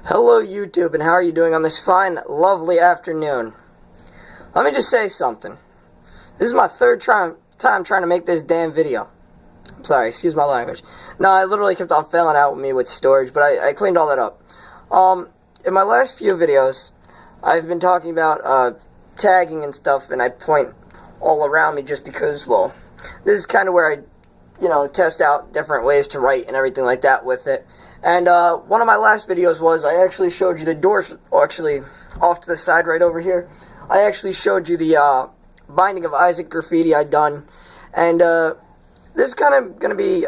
Hello YouTube, and how are you doing on this fine, lovely afternoon? Let me just say something. This is my third time trying to make this damn video. I'm sorry, excuse my language. No, I literally kept on failing out with me with storage, but I cleaned all that up. In my last few videos, I've been talking about tagging and stuff, and I point all around me just because, well, this is kind of where I, test out different ways to write and everything like that with it. And one of my last videos was, I actually showed you the doors, actually off to the side right over here. I actually showed you the Binding of Isaac graffiti I'd done. And this is kind of going to be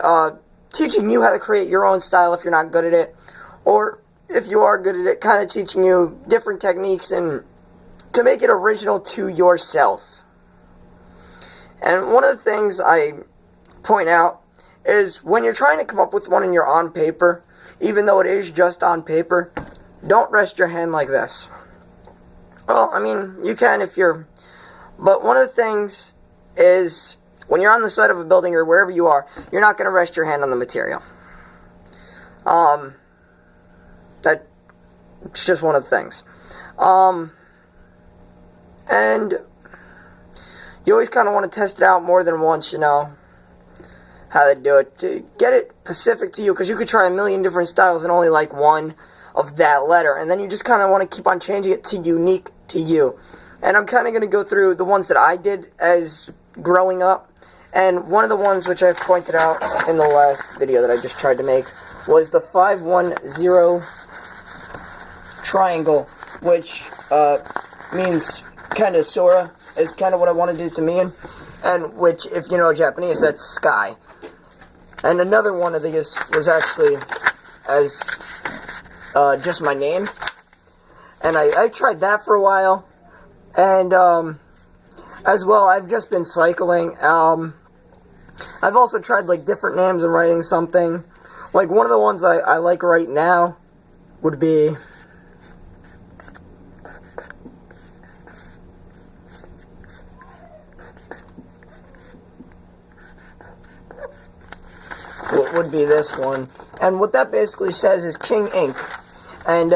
teaching you how to create your own style if you're not good at it. Or if you are good at it, kind of teaching you different techniques and to make it original to yourself. And one of the things I point out is when you're trying to come up with one and you're on paper, even though it is just on paper, don't rest your hand like this. Well, I mean, you can if you're... But one of the things is, when you're on the side of a building or wherever you are, you're not going to rest your hand on the material. That's just one of the things. And you always kind of want to test it out more than once, how to do it, to get it specific to you, because you could try a million different styles and only like one of that letter, and then you just kind of want to keep on changing it to unique to you. And I'm kind of going to go through the ones that I did as growing up, and one of the ones which I've pointed out in the last video that I just tried to make was the 510 triangle, which means kind of Sora, is kind of what I wanted it to mean, and which, if you know Japanese, that's sky. And another one of these was actually as just my name. And I tried that for a while. And as well, I've just been cycling. I've also tried like different names and writing something. Like one of the ones I like right now would be... would be this one, and what that basically says is King Ink. And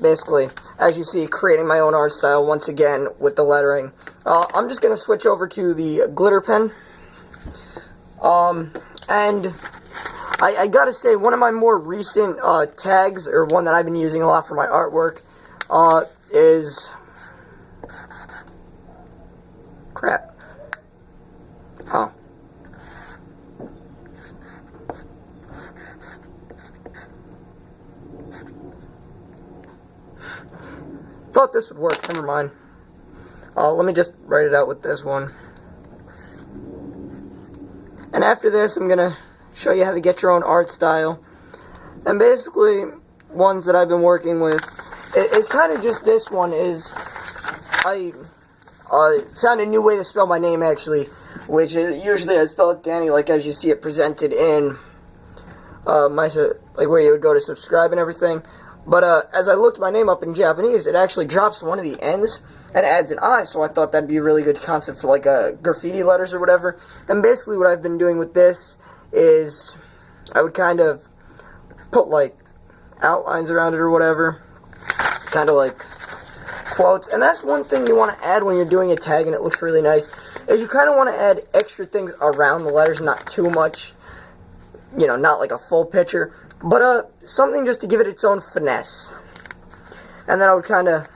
basically, as you see, creating my own art style once again with the lettering. I'm just gonna switch over to the glitter pen. And I gotta say, one of my more recent tags, or one that I've been using a lot for my artwork, is crap. Oh. Thought this would work, never mind. Let me just write it out with this one. And after this, I'm going to show you how to get your own art style. And basically, ones that I've been working with, it's kind of just this one is, I found a new way to spell my name actually, which is usually I spell it Danny, like as you see it presented in like where you would go to subscribe and everything. But as I looked my name up in Japanese, it actually drops one of the ends and adds an I, so I thought that'd be a really good concept for like graffiti letters or whatever. And basically what I've been doing with this is I would kind of put like outlines around it or whatever, kind of like quotes. And that's one thing you want to add when you're doing a tag and it looks really nice, is you kind of want to add extra things around the letters, not too much, not like a full picture. But, something just to give it its own finesse. And then I would kind of,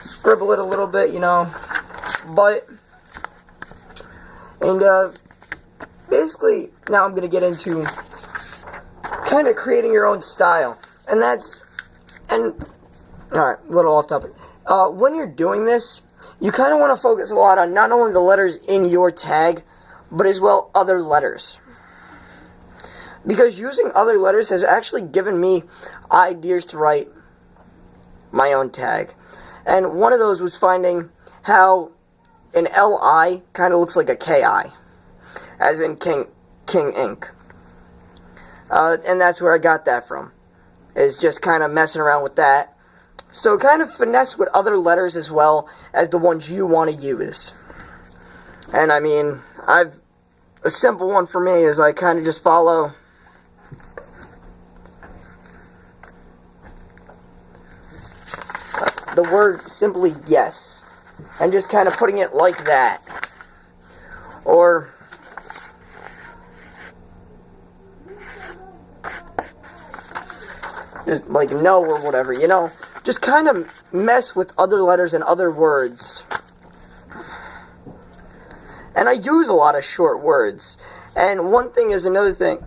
scribble it a little bit, But, and, basically, now I'm going to get into kind of creating your own style. And alright, a little off topic. When you're doing this, you kind of want to focus a lot on not only the letters in your tag, but as well other letters. Because using other letters has actually given me ideas to write my own tag. And one of those was finding how an L-I kind of looks like a K-I. As in King Ink. And that's where I got that from. Is just kind of messing around with that. So kind of finesse with other letters as well as the ones you want to use. And I mean, a simple one for me is I kind of just follow the word simply yes, and just kind of putting it like that, or just like no or whatever, you know, just kind of mess with other letters and other words. And I use a lot of short words. And one thing is another thing.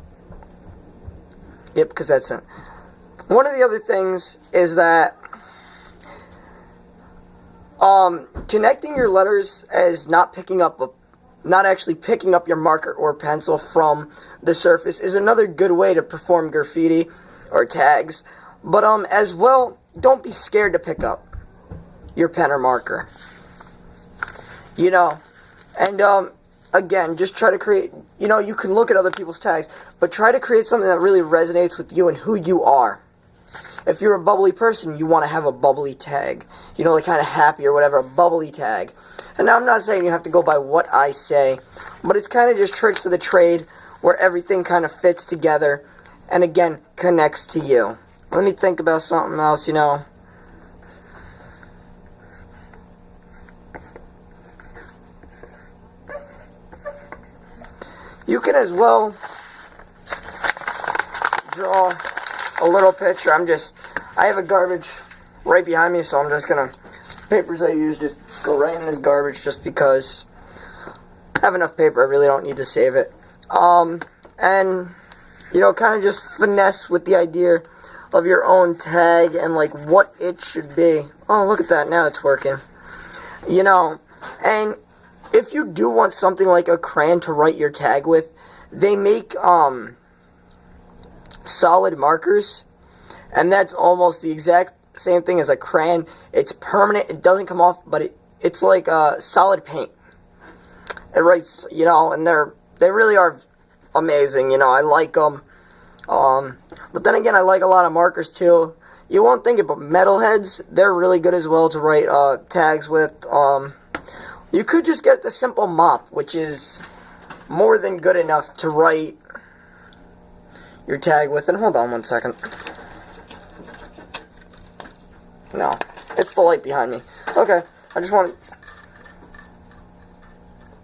Yep, because that's it. One of the other things is that connecting your letters as not actually picking up your marker or pencil from the surface is another good way to perform graffiti or tags. But as well, don't be scared to pick up your pen or marker. You know, and again, just try to create, you know, you can look at other people's tags, but try to create something that really resonates with you and who you are. If you're a bubbly person, you want to have a bubbly tag. You know, like kind of happy or whatever, a bubbly tag. And now I'm not saying you have to go by what I say, but it's kind of just tricks of the trade where everything kind of fits together and again, connects to you. Let me think about something else, you know. You can as well draw a little picture. I have a garbage right behind me, so I'm just gonna, papers I use just go right in this garbage just because I have enough paper, I really don't need to save it. And, you know, kind of just finesse with the idea of your own tag and like what it should be. Oh, look at that, now it's working. You know, and if you do want something like a crayon to write your tag with, they make solid markers, and that's almost the exact same thing as a crayon. It's permanent, it doesn't come off, but it's like solid paint. It writes, you know, and they really are amazing, you know, I like them. But then again, I like a lot of markers too. You won't think it, but metalheads, they're really good as well to write tags with. You could just get the simple mop, which is more than good enough to write your tag with. And hold on one second. No, it's the light behind me. Okay, I just want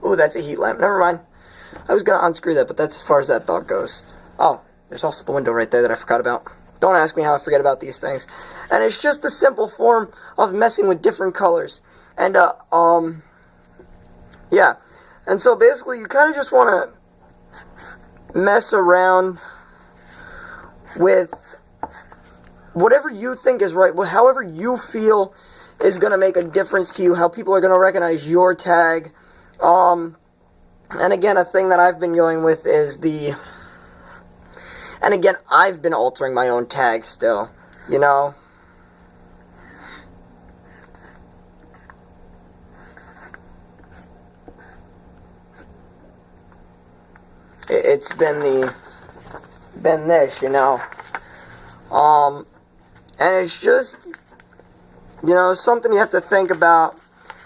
to... Ooh, that's a heat lamp. Never mind. I was going to unscrew that, but that's as far as that thought goes. Oh, there's also the window right there that I forgot about. Don't ask me how I forget about these things. And it's just a simple form of messing with different colors. And, yeah. And so basically you kind of just want to mess around with whatever you think is right, however you feel is going to make a difference to you, how people are going to recognize your tag. And again, a thing that I've been going with is and again, I've been altering my own tag still, you know. It's been this, you know. And it's just, you know, something you have to think about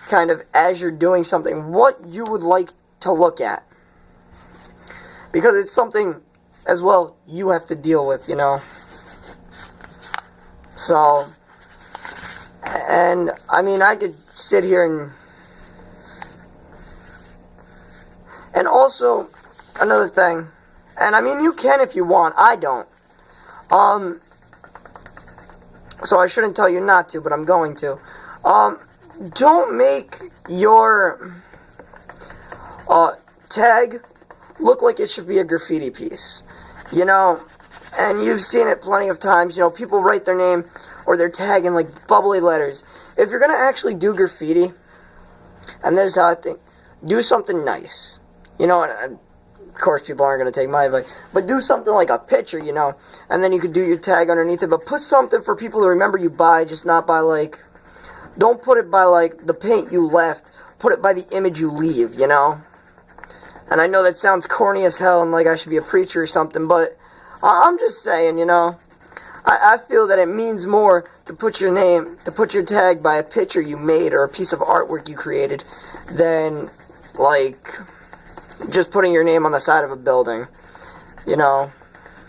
kind of as you're doing something, what you would like to look at. Because it's something as well you have to deal with, you know. So, and I mean, I could sit here and also another thing, and I mean, you can if you want, I don't. So I shouldn't tell you not to, but I'm going to. Don't make your tag look like it should be a graffiti piece. You know, and you've seen it plenty of times, you know, people write their name or their tag in like bubbly letters. If you're going to actually do graffiti, and this is how I think, do something nice. You know, and of course people aren't going to take my advice, but do something like a picture, you know, and then you could do your tag underneath it, but put something for people to remember you by, just not by like, don't put it by like the paint you left, put it by the image you leave, you know. And I know that sounds corny as hell and like I should be a preacher or something, but I'm just saying, you know, I feel that it means more to put your name, to put your tag by a picture you made or a piece of artwork you created than, like, just putting your name on the side of a building, you know.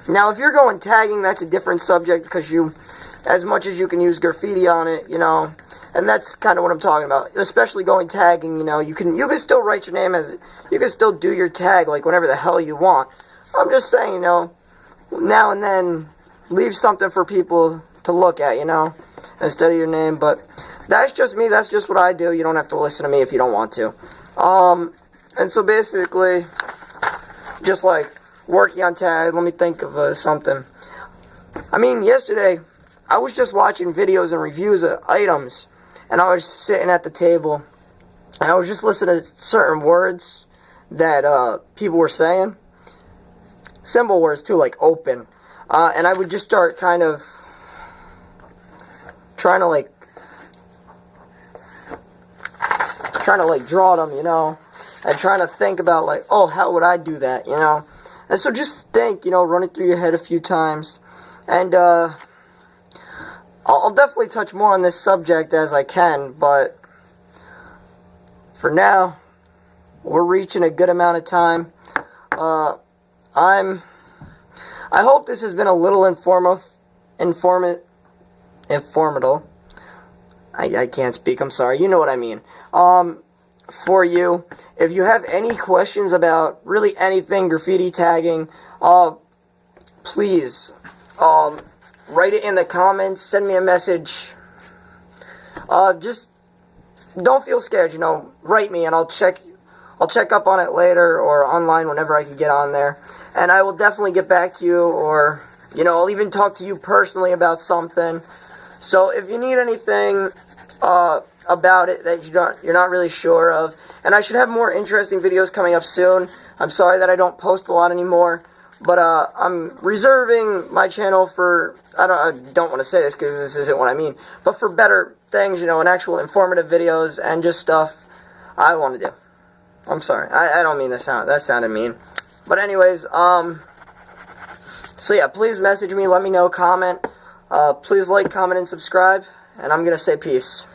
Now, if you're going tagging, that's a different subject because you, as much as you can use graffiti on it, you know, And that's kind of what I'm talking about. Especially going tagging, you know, you can still write your name as, you can still do your tag like whenever the hell you want. I'm just saying, you know, now and then leave something for people to look at, you know, instead of your name. But that's just me. That's just what I do. You don't have to listen to me if you don't want to. And so basically, just like working on tag, let me think of something. I mean, yesterday, I was just watching videos and reviews of items, and I was sitting at the table, and I was just listening to certain words that people were saying. Simple words, too, like open. And I would just start kind of trying to, like, draw them, you know, and trying to think about, like, oh, how would I do that, you know? And so just think, you know, run it through your head a few times. And, I'll definitely touch more on this subject as I can, but for now, we're reaching a good amount of time. I hope this has been a little informative. I can't speak, I'm sorry, you know what I mean. For you, if you have any questions about really anything graffiti tagging, please, write it in the comments, send me a message. Just don't feel scared, you know, write me and I'll check up on it later or online whenever I can get on there. And I will definitely get back to you, or, you know, I'll even talk to you personally about something. So if you need anything about it that you're not really sure of, and I should have more interesting videos coming up soon. I'm sorry that I don't post a lot anymore, but I'm reserving my channel for, I don't want to say this because this isn't what I mean, but for better things, you know, and actual informative videos and just stuff I want to do. I'm sorry, I don't mean that sounded mean. But anyways, so yeah, please message me, let me know, comment. Please like, comment, and subscribe. And I'm going to say peace.